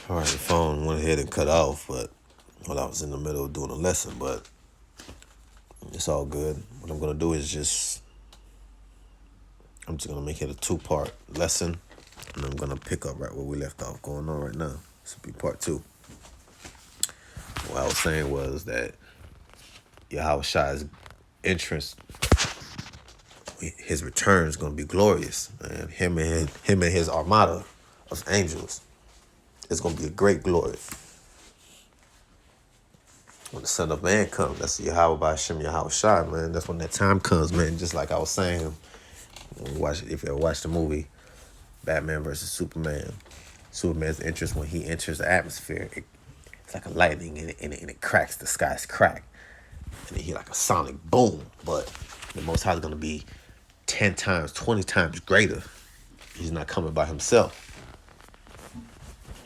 All right, the phone went ahead and cut off, but while I was in the middle of doing a lesson, but it's all good. What I'm gonna do is I'm just gonna make it a 2-part lesson, and I'm gonna pick up right where we left off going on right now. This will be part 2. What I was saying was that Yahweh entrance, his return is gonna be glorious, and him and his armada of angels, it's gonna be a great glory. When the Son of Man comes, that's Yahweh by Hashem Yahweh Shai, man. That's when that time comes, man. Just like I was saying, if you ever watch the movie Batman versus Superman, Superman's entrance, when he enters the atmosphere, it's like a lightning, and it cracks. The sky's crack, and then he like a sonic boom. But the Most High is gonna be 10 times, 20 times greater. He's not coming by himself.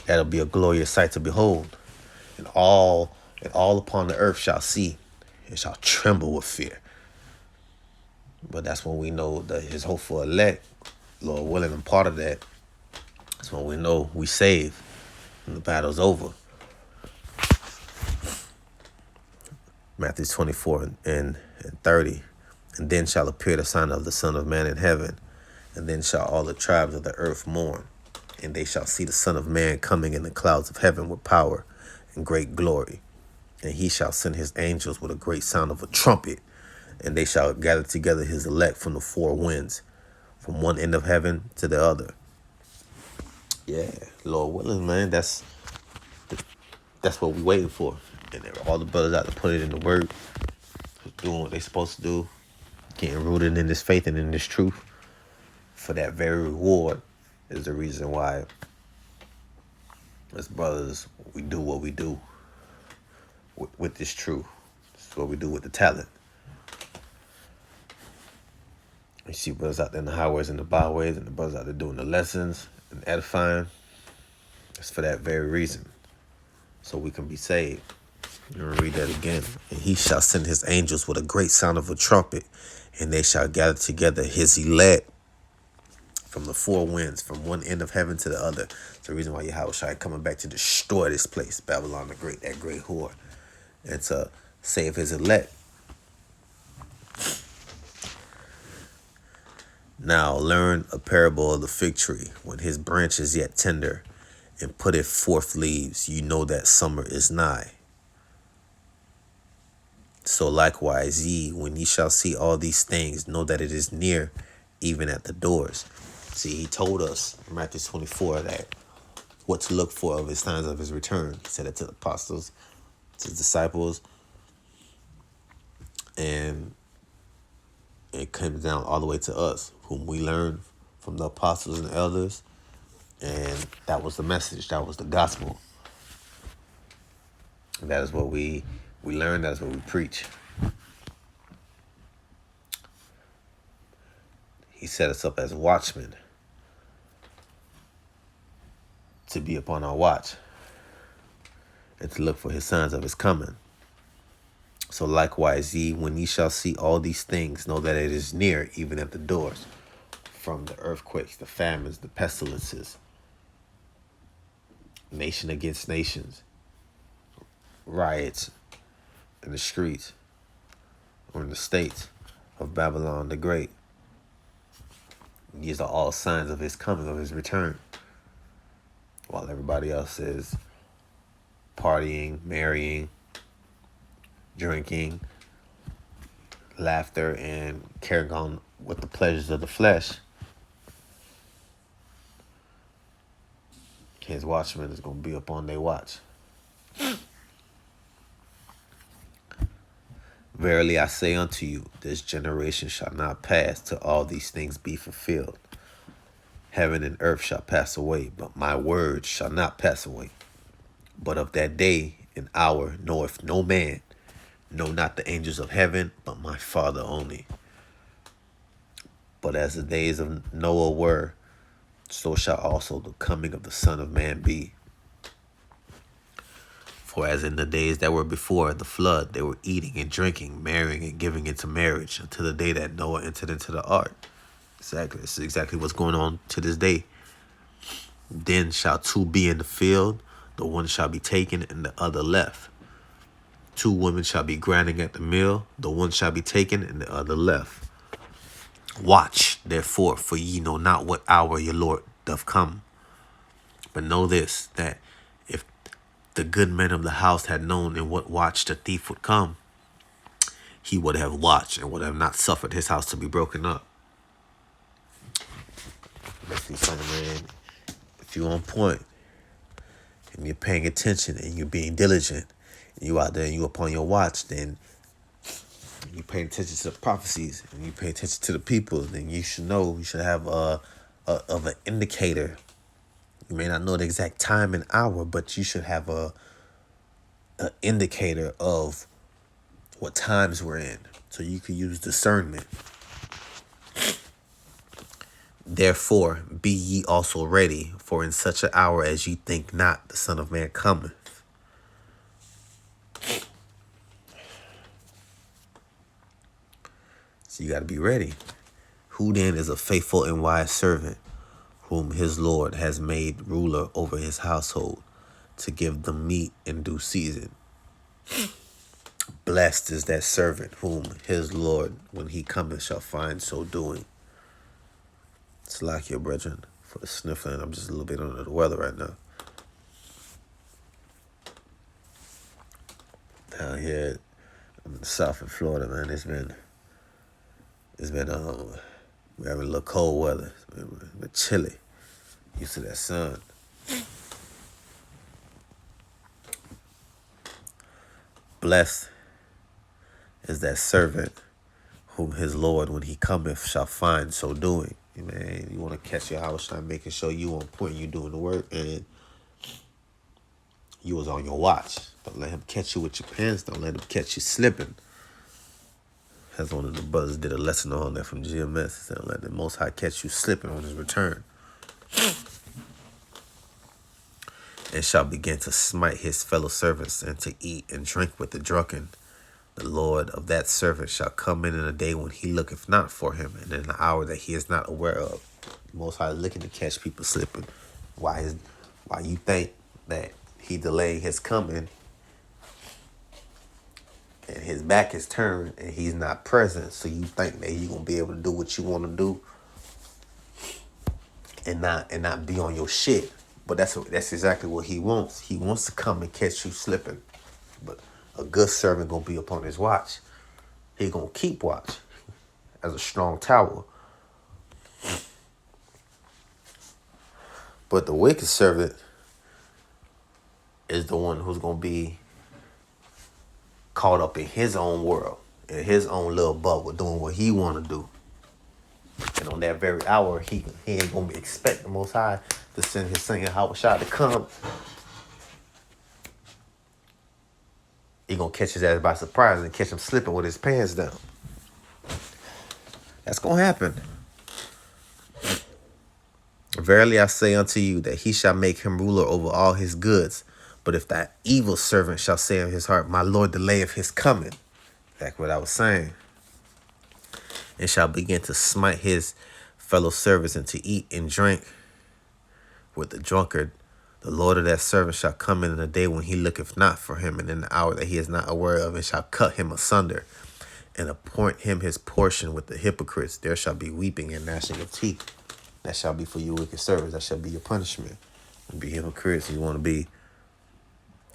That'll be a glorious sight to behold, and all upon the earth shall see, and shall tremble with fear. But that's when we know that his hopeful elect, Lord willing, and part of that, that's when we know we saved and the battle's over. Matthew 24 and 30. And then shall appear the sign of the Son of Man in heaven, and then shall all the tribes of the earth mourn, and they shall see the Son of Man coming in the clouds of heaven with power and great glory. And he shall send his angels with a great sound of a trumpet, and they shall gather together his elect from the 4 winds, from one end of heaven to the other. Yeah, Lord willing, man, that's what we waiting for. And all the brothers out to put it in the word, doing what they supposed to do, getting rooted in this faith and in this truth, for that very reward is the reason why, as brothers, we do what we do with this truth. This is what we do with the talent. You see brothers out there in the highways and the byways, and the brothers out there doing the lessons and edifying. It's for that very reason, so we can be saved. I'm going to read that again. And he shall send his angels with a great sound of a trumpet, and they shall gather together his elect from the 4 winds, from one end of heaven to the other. It's the reason why Yahweh Shai coming back to destroy this place, Babylon the Great, that great whore, and to save his elect. Now learn a parable of the fig tree. When his branch is yet tender, and putteth forth leaves, you know that summer is nigh. So likewise ye, when ye shall see all these things, know that it is near, even at the doors. See, he told us in Matthew 24 that what to look for of his signs of his return. He said it to the apostles, to his disciples, and it comes down all the way to us, whom we learned from the apostles and elders. And that was the message. That was the gospel. And that is what we learn. That's what we preach. He set us up as watchmen to be upon our watch and to look for his signs of his coming. So likewise ye, when ye shall see all these things, know that it is near, even at the doors, from the earthquakes, the famines, the pestilences, nation against nations, riots in the streets or in the states of Babylon the Great. These are all signs of his coming, of his return. While everybody else is partying, marrying, drinking, laughter, and carrying on with the pleasures of the flesh, his watchman is going to be upon their watch. Verily I say unto you, this generation shall not pass till all these things be fulfilled. Heaven and earth shall pass away, but my words shall not pass away. But of that day and hour knoweth no man, no, not the angels of heaven, but my Father only. But as the days of Noah were, so shall also the coming of the Son of Man be. For as in the days that were before the flood, they were eating and drinking, marrying and giving into marriage, until the day that Noah entered into the ark. Exactly. This is exactly what's going on to this day. Then shall 2 be in the field, the one shall be taken and the other left. 2 women shall be grinding at the mill, the one shall be taken and the other left. Watch, therefore, for ye know not what hour your Lord doth come. But know this, that if the good man of the house had known in what watch the thief would come, he would have watched and would have not suffered his house to be broken up. Let's see something, man. If you're on point and you're paying attention and you're being diligent, and you out there and you upon your watch, then you paying attention to the prophecies and you pay attention to the people, then you should know, you should have of an indicator. You may not know the exact time and hour, but you should have a indicator of what times we're in, so you can use discernment. Therefore, be ye also ready, for in such an hour as ye think not, the Son of Man cometh. So you got to be ready. Who then is a faithful and wise servant, whom his Lord has made ruler over his household, to give them meat in due season? Blessed is that servant whom his Lord, when he cometh, shall find so doing. It's like your brethren for the sniffling. I'm just a little bit under the weather right now. Down here in the south of Florida, man, it's been we're having a little cold weather. It's been chilly. Used to that sun. Blessed is that servant whom his Lord, when he cometh, shall find so doing. Man, you want to catch your house time, making sure you on point, you doing the work, and you was on your watch. Don't let him catch you with your pants. Don't let him catch you slipping. As one of the brothers did a lesson on that from GMS. He said, don't let the Most High catch you slipping on his return. And shall begin to smite his fellow servants, and to eat and drink with the drunken. The Lord of that servant shall come in a day when he looketh not for him, and in an hour that he is not aware of. The Most High is looking to catch people slipping. Why you think that he delaying his coming, and his back is turned, and he's not present, so you think that he's gonna be able to do what you want to do, and not be on your shit. But that's exactly what he wants. He wants to come and catch you slipping. But a good servant gonna be upon his watch. He gonna keep watch as a strong tower. But the wicked servant is the one who's gonna be caught up in his own world, in his own little bubble, doing what he want to do. And on that very hour, he ain't gonna expect the Most High to send his singing Hawashai to come. He gonna catch his ass by surprise and catch him slipping with his pants down. That's gonna happen. Verily I say unto you that he shall make him ruler over all his goods. But if that evil servant shall say in his heart, my Lord delayeth his coming, that's what I was saying, and shall begin to smite his fellow servants, and to eat and drink with the drunkard, the Lord of that servant shall come in a day when he looketh not for him, and in the hour that he is not aware of, and shall cut him asunder, and appoint him his portion with the hypocrites. There shall be weeping and gnashing of teeth. That shall be for you wicked servants. That shall be your punishment. Be hypocrites. You want to be.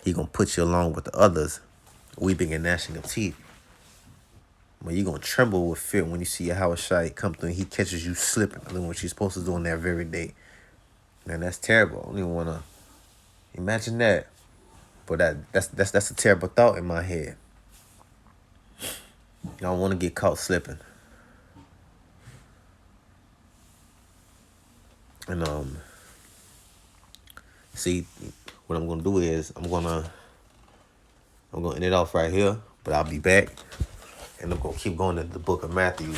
He gonna put you along with the others, weeping and gnashing of teeth. But you gonna tremble with fear when you see your Hawashai come through and he catches you slipping. I mean, what you're supposed to do on that very day. Man, that's terrible. I don't even wanna imagine that. But that's a terrible thought in my head. I don't want to get caught slipping. And see, what I'm gonna do is I'm gonna end it off right here, but I'll be back, and I'm gonna keep going into the book of Matthew,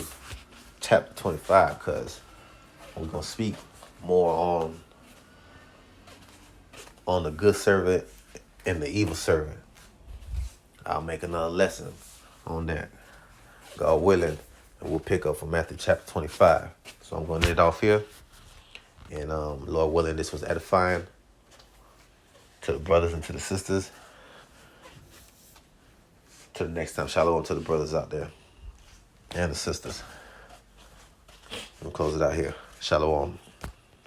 chapter 25, because we're gonna speak more on the good servant and the evil servant. I'll make another lesson on that, God willing, and we'll pick up from Matthew chapter 25. So I'm gonna end it off here. And Lord willing, this was edifying to the brothers and to the sisters. Till the next time. Shalom to the brothers out there and the sisters. We'll close it out here. Shalom.